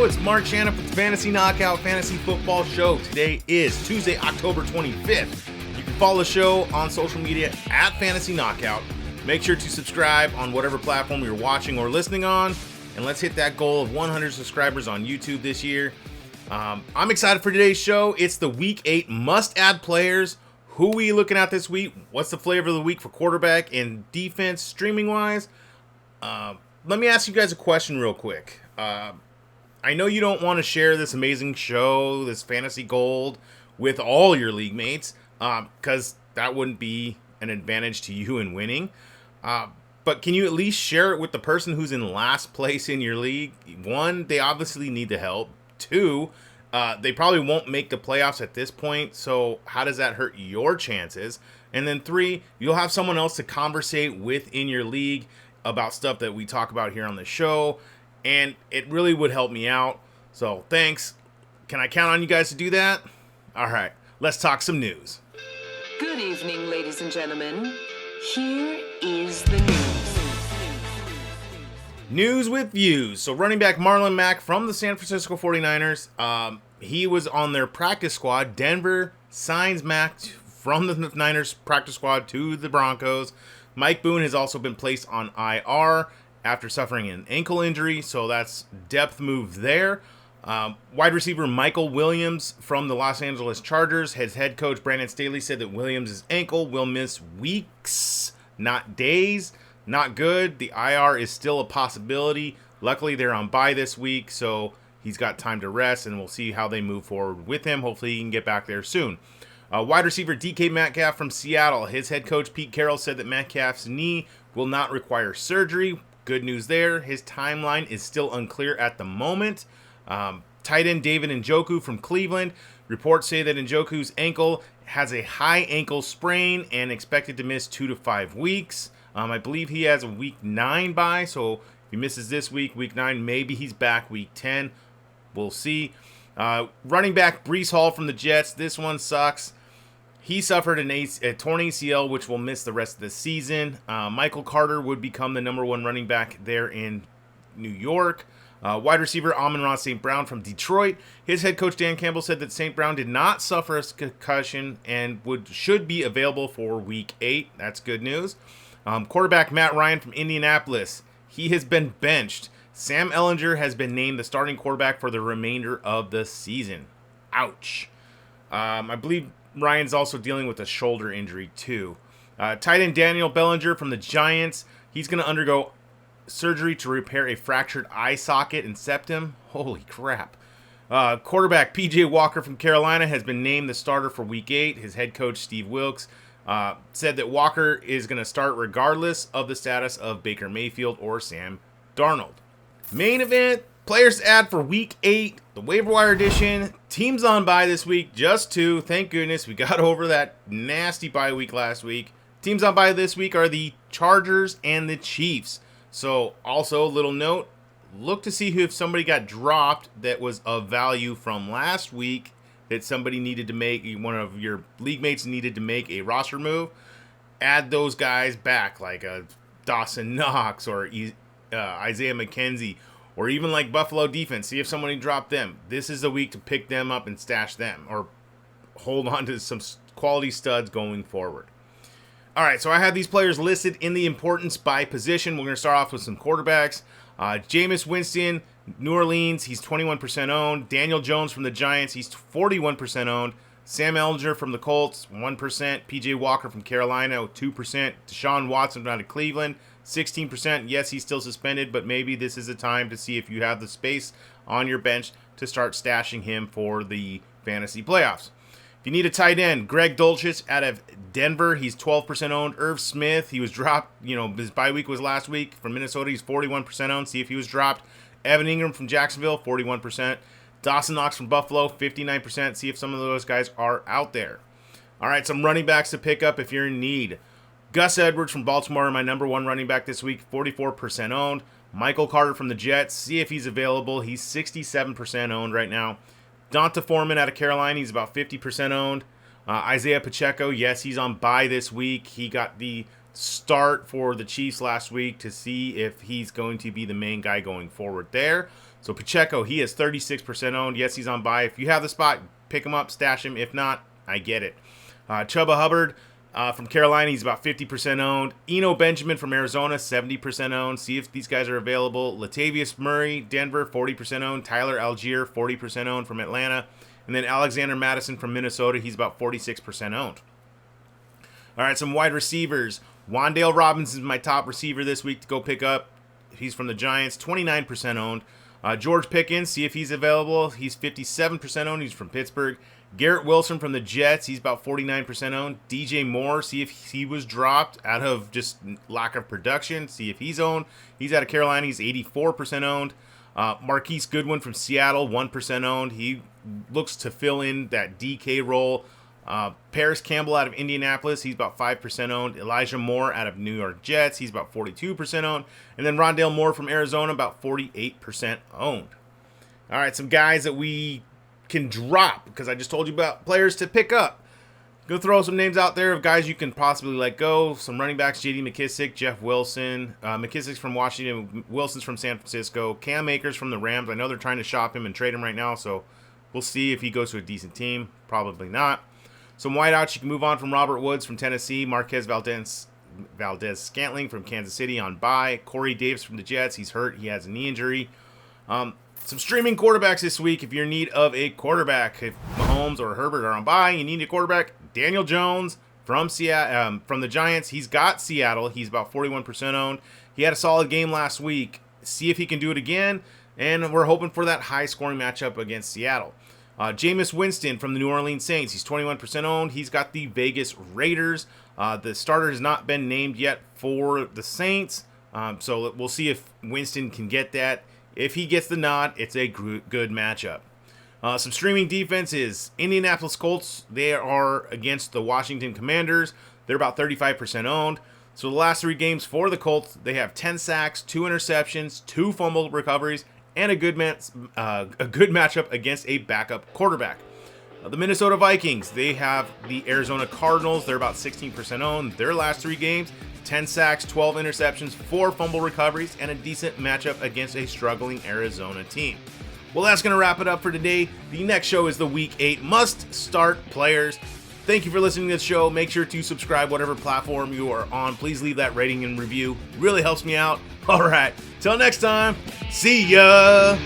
Hello, it's Marc Shannon with the Fantasy Knockout Fantasy Football Show. Today is Tuesday, October 25th. You can follow the show on social media at Fantasy Knockout. Make sure to subscribe on whatever platform you're watching or listening on. And let's hit that goal of 100 subscribers on YouTube this year. I'm excited for today's show. It's the Week 8 must-add players. Who are we looking at this week? What's the flavor of the week for quarterback and defense streaming-wise? Let me ask you guys a question real quick. I know you don't want to share this amazing show, this fantasy gold, with all your league mates, because that wouldn't be an advantage to you in winning. But can you at least share it with the person who's in last place in your league? One, they obviously need the help. Two, they probably won't make the playoffs at this point, so how does that hurt your chances? And then three, you'll have someone else to conversate with in your league about stuff that we talk about here on the show, and it really would help me out. So thanks. Can I count on you guys to do that? All right, let's talk some news. Good evening, ladies and gentlemen. Here is the news. News with views. So running back Marlon Mack from the San Francisco 49ers, he was on their practice squad. Denver signs Mack from the Niners practice squad to the Broncos. Mike Boone has also been placed on IR after suffering an ankle injury, so that's depth move there. Wide receiver Michael Williams from the Los Angeles Chargers. His head coach Brandon Staley said that Williams' ankle will miss weeks, not days. Not good. The IR is still a possibility. Luckily, they're on bye this week, so he's got time to rest, and we'll see how they move forward with him. Hopefully, he can get back there soon. Wide receiver DK Metcalf from Seattle. His head coach Pete Carroll said that Metcalf's knee will not require surgery. Good news there. His timeline is still unclear at the moment. Tight end David Njoku from Cleveland. Reports say that Njoku's ankle has a high ankle sprain and expected to miss 2 to 5 weeks. I believe he has a week 9 bye, so if he misses this week, week 9, maybe he's back week 10. We'll see. Running back Breece Hall from the Jets. This one sucks. He suffered a torn ACL, which will miss the rest of the season. Michael Carter would become the number 1 running back there in New York. Wide receiver Amon-Ra St. Brown from Detroit. His head coach Dan Campbell said that St. Brown did not suffer a concussion and should be available for week 8. That's good news. Quarterback Matt Ryan from Indianapolis. He has been benched. Sam Ehlinger has been named the starting quarterback for the remainder of the season. Ouch. I believe Ryan's also dealing with a shoulder injury too. Tight end Daniel Bellinger from the Giants. He's going to undergo surgery to repair a fractured eye socket and septum. Holy crap. Quarterback PJ Walker from Carolina has been named the starter for week 8. His head coach Steve Wilks said that Walker is going to start regardless of the status of Baker Mayfield or Sam Darnold. Main event, players to add for week 8, the waiver wire edition. Teams on bye this week, just 2. Thank goodness we got over that nasty bye week last week. Teams on bye this week are the Chargers and the Chiefs. So also a little note, look to see if somebody got dropped that was of value from last week that somebody needed to make, one of your league mates needed to make a roster move. Add those guys back, like Dawson Knox or Isaiah McKenzie, or even like Buffalo defense. See if somebody dropped them. This is the week to pick them up and stash them, or hold on to some quality studs going forward. All right, so I have these players listed in the importance by position. We're going to start off with some quarterbacks. Jameis Winston, New Orleans, he's 21% owned. Daniel Jones from the Giants, he's 41% owned. Sam Ehlinger from the Colts, 1%. PJ Walker from Carolina, 2%. Deshaun Watson out of Cleveland, 16%. Yes, he's still suspended, but maybe this is a time to see if you have the space on your bench to start stashing him for the fantasy playoffs. If you need a tight end, Greg Dulcich out of Denver, he's 12% owned. Irv Smith, he was dropped, his bye week was last week. From Minnesota, he's 41% owned. See if he was dropped. Evan Ingram from Jacksonville, 41%. Dawson Knox from Buffalo, 59%. See if some of those guys are out there. All right, some running backs to pick up if you're in need. Gus Edwards from Baltimore, my number 1 running back this week, 44% owned. Michael Carter from the Jets, see if he's available. He's 67% owned right now. Donta Foreman out of Carolina, he's about 50% owned. Isaiah Pacheco, yes, he's on bye this week. He got the start for the Chiefs last week to see if he's going to be the main guy going forward there. So Pacheco, he is 36% owned. Yes, he's on bye. If you have the spot, pick him up, stash him. If not, I get it. Chuba Hubbard from Carolina, he's about 50% owned. Eno Benjamin from Arizona, 70% owned. See if these guys are available. Latavius Murray, Denver, 40% owned. Tyler Algier, 40% owned from Atlanta. And then Alexander Madison from Minnesota, he's about 46% owned. All right, some wide receivers. Wan'Dale Robinson is my top receiver this week to go pick up. He's from the Giants, 29% owned. George Pickens, see if he's available. He's 57% owned. He's from Pittsburgh. Garrett Wilson from the Jets, he's about 49% owned. DJ Moore, see if he was dropped out of just lack of production. See if he's owned. He's out of Carolina. He's 84% owned. Marquise Goodwin from Seattle, 1% owned. He looks to fill in that DK role. Paris Campbell out of Indianapolis, he's about 5% owned. Elijah Moore out of New York Jets, he's about 42% owned. And then Rondale Moore from Arizona, about 48% owned. All right, some guys that we can drop, because I just told you about players to pick up. Go throw some names out there of guys you can possibly let go. Some running backs, J.D. McKissick, Jeff Wilson. McKissick's from Washington, Wilson's from San Francisco. Cam Akers from the Rams. I know they're trying to shop him and trade him right now, so we'll see if he goes to a decent team. Probably not. Some wideouts, you can move on from Robert Woods from Tennessee, Marquez Valdez-Scantling from Kansas City on bye, Corey Davis from the Jets, he's hurt, he has a knee injury. Some streaming quarterbacks this week if you're in need of a quarterback. If Mahomes or Herbert are on bye, you need a quarterback. Daniel Jones from the Giants, he's got Seattle, he's about 41% owned. He had a solid game last week. See if he can do it again, and we're hoping for that high-scoring matchup against Seattle. Jameis Winston from the New Orleans Saints. He's 21% owned. He's got the Vegas Raiders. The starter has not been named yet for the Saints. So we'll see if Winston can get that. If he gets the nod, it's a good matchup. Some streaming defenses. Indianapolis Colts, they are against the Washington Commanders. They're about 35% owned. So the last 3 games for the Colts, they have 10 sacks, 2 interceptions, 2 fumble recoveries, and a good matchup against a backup quarterback. The Minnesota Vikings, they have the Arizona Cardinals. They're about 16% owned. Their last 3 games, 10 sacks, 12 interceptions, 4 fumble recoveries, and a decent matchup against a struggling Arizona team. Well, that's going to wrap it up for today. The next show is the Week 8 must-start players. Thank you for listening to this show. Make sure to subscribe whatever platform you are on. Please leave that rating and review. Really helps me out. All right. Till next time. See ya.